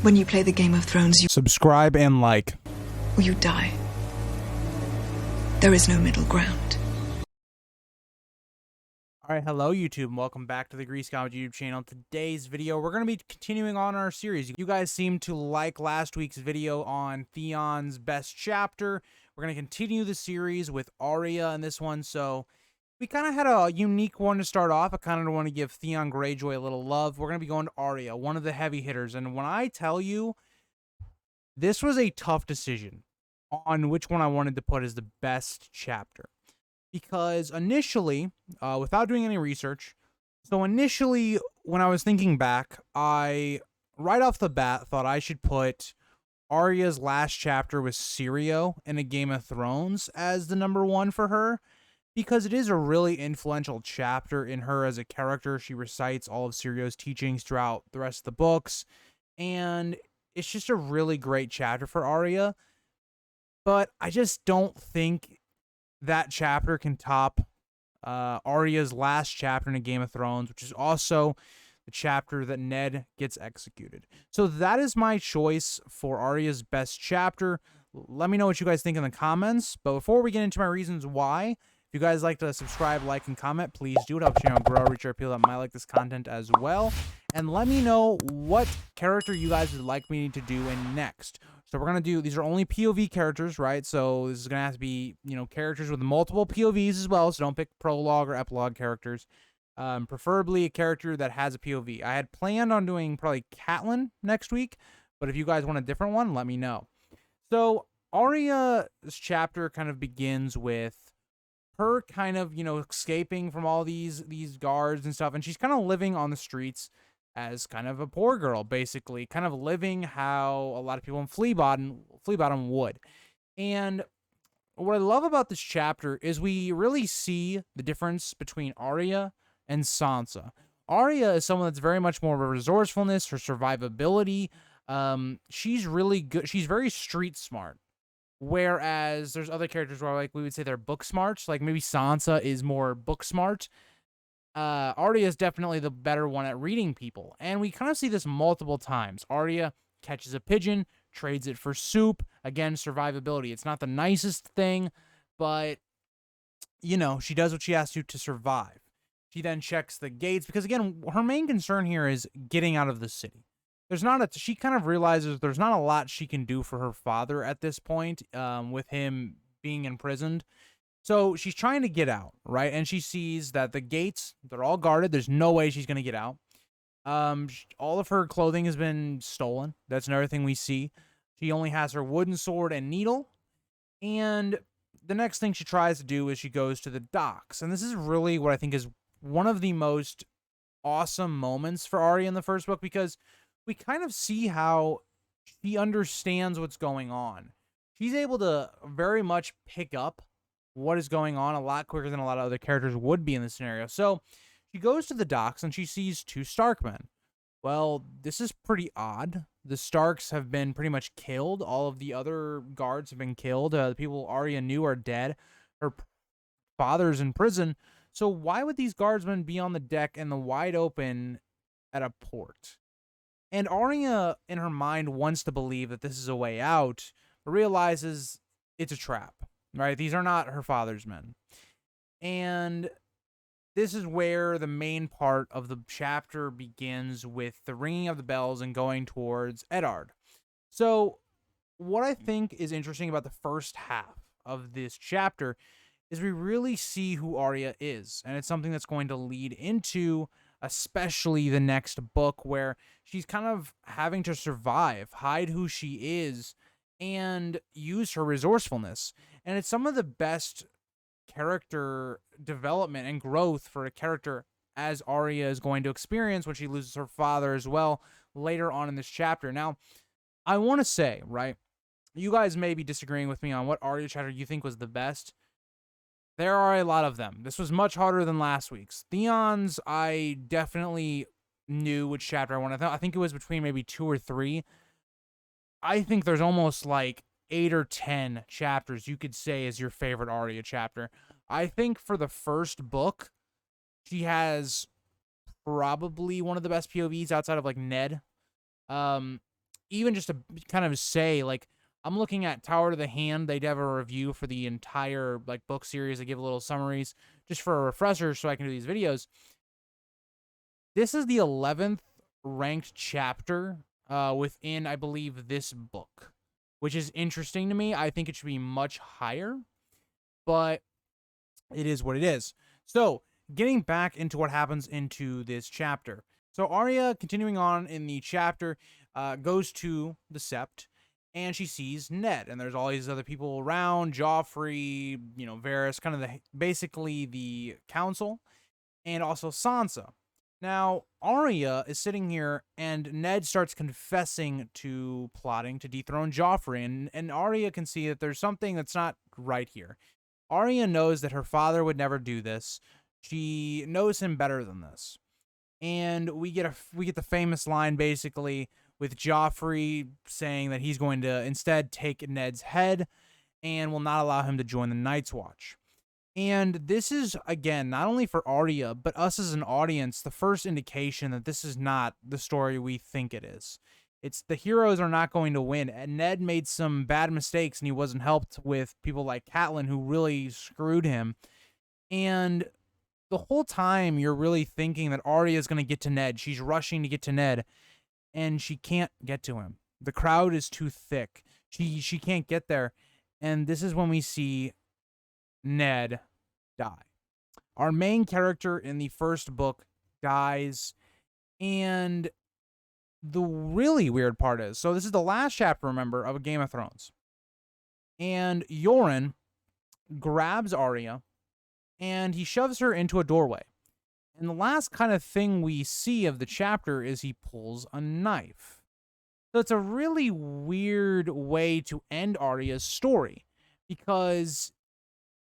When you play the Game of Thrones, you Subscribe and like. or you die. There is no middle ground. Alright, hello YouTube, and welcome back to the Grease Comedy YouTube channel. Today's video, we're going to be continuing on our series. You guys seem to like last week's video on Theon's best chapter. We're going to continue the series with Arya in this one, so we kind of had a unique one to start off. I kind of want to give Theon Greyjoy a little love. We're going to be going to Arya, one of the heavy hitters, and when I tell you, this was a tough decision on which one I wanted to put as the best chapter. Because initially, without doing any research, so initially when I was thinking back, I, right off the bat, thought I should put Arya's last chapter with Syrio in a Game of Thrones as the number one for her, because it is a really influential chapter in her as a character. She recites all of Syrio's teachings throughout the rest of the books, and it's just a really great chapter for Arya, but I just don't think that chapter can top Arya's last chapter in a Game of Thrones, which is also the chapter that Ned gets executed. So that is my choice for Arya's best chapter. Let me know what you guys think in the comments. But before we get into my reasons why, if you guys like to subscribe, like, and comment, please do. It helps the channel grow, reach our people that might like this content as well. And let me know what character you guys would like me to do in next. So we're going to do, these are only POV characters, right? So this is going to have to be, you know, characters with multiple POVs as well. So don't pick prologue or epilogue characters. Preferably a character that has a POV. I had planned on doing probably Catelyn next week, but if you guys want a different one, let me know. So Arya's chapter kind of begins with her kind of, you know, escaping from all these guards and stuff, and she's kind of living on the streets as kind of a poor girl, basically, kind of living how a lot of people in Flea Bottom would. And what I love about this chapter is we really see the difference between Arya and Sansa. Arya is someone that's very much more of a resourcefulness, her survivability. She's really good. She's very street smart. Whereas there's other characters where, like, we would say they're book smart. Like maybe Sansa is more book smart. Arya is definitely the better one at reading people. And we kind of see this multiple times. Arya catches a pigeon, trades it for soup. Again, survivability. It's not the nicest thing, but, you know, she does what she has to survive. She then checks the gates because, again, her main concern here is getting out of the city. She kind of realizes there's not a lot she can do for her father at this point, with him being imprisoned. So she's trying to get out, right? And she sees that the gates, they're all guarded. There's no way she's going to get out. All of her clothing has been stolen. That's another thing we see. She only has her wooden sword and needle. And the next thing she tries to do is she goes to the docks. And this is really what I think is one of the most awesome moments for Arya in the first book, because we kind of see how she understands what's going on. She's able to very much pick up what is going on a lot quicker than a lot of other characters would be in this scenario. So she goes to the docks and she sees two Stark men. Well, this is pretty odd. The Starks have been pretty much killed. All of the other guards have been killed. The people Arya knew are dead. Her father's in prison. So why would these guardsmen be on the deck in the wide open at a port? And Arya, in her mind, wants to believe that this is a way out, but realizes it's a trap, right? These are not her father's men. And this is where the main part of the chapter begins, with the ringing of the bells and going towards Eddard. So what I think is interesting about the first half of this chapter is we really see who Arya is. And it's something that's going to lead into especially the next book, where she's kind of having to survive, hide who she is, and use her resourcefulness. And it's some of the best character development and growth for a character as Arya is going to experience when she loses her father as well later on in this chapter. Now, I want to say, right, you guys may be disagreeing with me on what Arya chapter you think was the best. There are a lot of them. This was much harder than last week's. Theon's, I definitely knew which chapter I wanted. I think it was between maybe 2 or 3. I think there's almost like 8 or 10 chapters you could say is your favorite Arya chapter. I think for the first book, she has probably one of the best POVs outside of like Ned. even just to kind of say, like, I'm looking at Tower of the Hand. They have a review for the entire like book series. They give little summaries just for a refresher so I can do these videos. This is the 11th ranked chapter within, I believe, this book, which is interesting to me. I think it should be much higher, but it is what it is. So, getting back into what happens into this chapter. So, Arya, continuing on in the chapter, goes to the Sept, and she sees Ned, and there's all these other people around, Joffrey, Varys, kind of basically the council, and also Sansa. Now, Arya is sitting here, and Ned starts confessing to plotting to dethrone Joffrey, and Arya can see that there's something that's not right here. Arya knows that her father would never do this. She knows him better than this. And we get the famous line, basically, with Joffrey saying that he's going to instead take Ned's head and will not allow him to join the Night's Watch. And this is, again, not only for Arya, but us as an audience, the first indication that this is not the story we think it is. It's the heroes are not going to win. And Ned made some bad mistakes, and he wasn't helped with people like Catelyn, who really screwed him. And the whole time, you're really thinking that Arya is going to get to Ned. She's rushing to get to Ned, and she can't get to him. The crowd is too thick. She can't get there. And this is when we see Ned die. Our main character in the first book dies, and the really weird part is, so this is the last chapter, remember, of Game of Thrones, and Yoren grabs Arya, and he shoves her into a doorway, and the last kind of thing we see of the chapter is he pulls a knife. So it's a really weird way to end Arya's story, because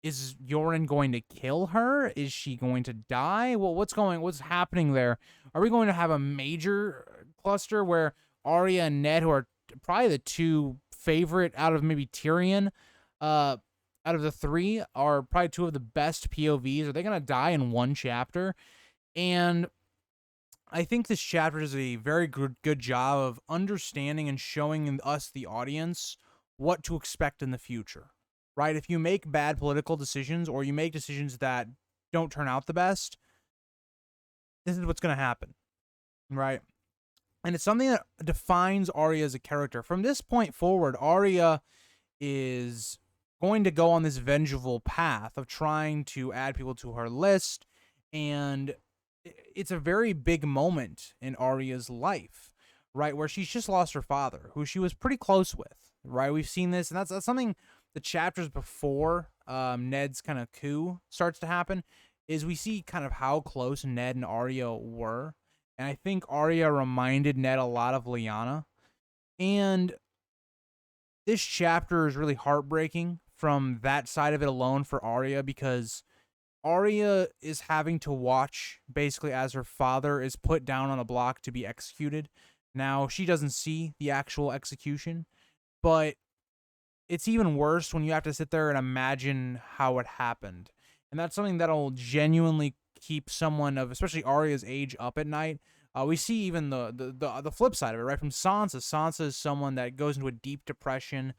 is Yoren going to kill her? Is she going to die? Well, what's happening there? Are we going to have a major cluster where Arya and Ned, who are probably the two favorite out of maybe Tyrion, out of the three, are probably two of the best POVs? Are they going to die in one chapter? And I think this chapter does a very good job of understanding and showing us, the audience, what to expect in the future. Right? If you make bad political decisions, or you make decisions that don't turn out the best, this is what's going to happen. Right? And it's something that defines Arya as a character. From this point forward, Arya is going to go on this vengeful path of trying to add people to her list, and it's a very big moment in Arya's life, right? Where she's just lost her father, who she was pretty close with, right? We've seen this, and that's something the chapters before Ned's kind of coup starts to happen, is we see kind of how close Ned and Arya were. And I think Arya reminded Ned a lot of Lyanna. And this chapter is really heartbreaking from that side of it alone for Arya, because Arya is having to watch basically as her father is put down on a block to be executed. Now, she doesn't see the actual execution, but it's even worse when you have to sit there and imagine how it happened. And that's something that'll genuinely keep someone of, especially Arya's age, up at night. We see even the flip side of it, right? From Sansa. Sansa is someone that goes into a deep depression,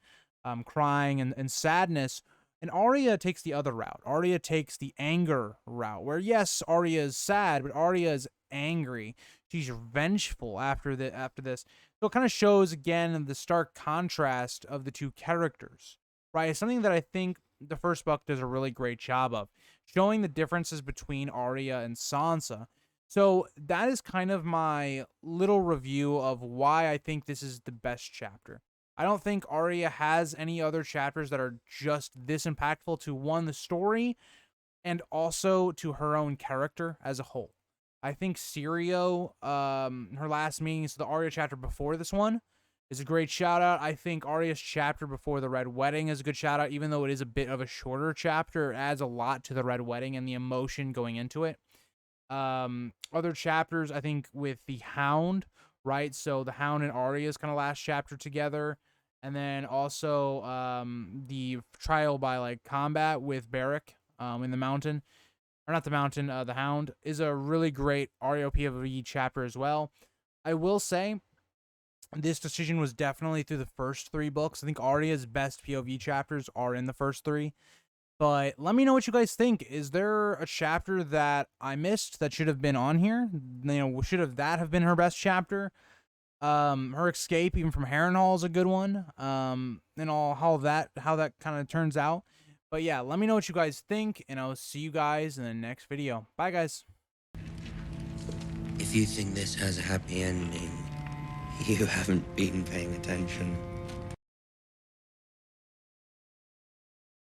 crying and sadness. And Arya takes the other route. Arya takes the anger route, where yes, Arya is sad, but Arya is angry. She's vengeful after this. So it kind of shows, again, the stark contrast of the two characters, right? It's something that I think the first book does a really great job of, showing the differences between Arya and Sansa. So that is kind of my little review of why I think this is the best chapter. I don't think Arya has any other chapters that are just this impactful to, one, the story, and also to her own character as a whole. I think Syrio, her last meeting, so the Arya chapter before this one, is a great shout out. I think Arya's chapter before the Red Wedding is a good shout out, even though it is a bit of a shorter chapter. It adds a lot to the Red Wedding and the emotion going into it. Other chapters, I think, with the Hound, right? So the Hound and Arya's kind of last chapter together. And then also the trial by like combat with Beric in the mountain. Or not the mountain, the Hound is a really great Arya POV chapter as well. I will say this decision was definitely through the first 3 books. I think Arya's best POV chapters are in the first 3. But let me know what you guys think. Is there a chapter that I missed that should have been on here? Should have been her best chapter? Her escape even from Harrenhal is a good one. And all how that kind of turns out. But yeah, let me know what you guys think, and I'll see you guys in the next video. Bye, guys. If you think this has a happy ending, you haven't been paying attention.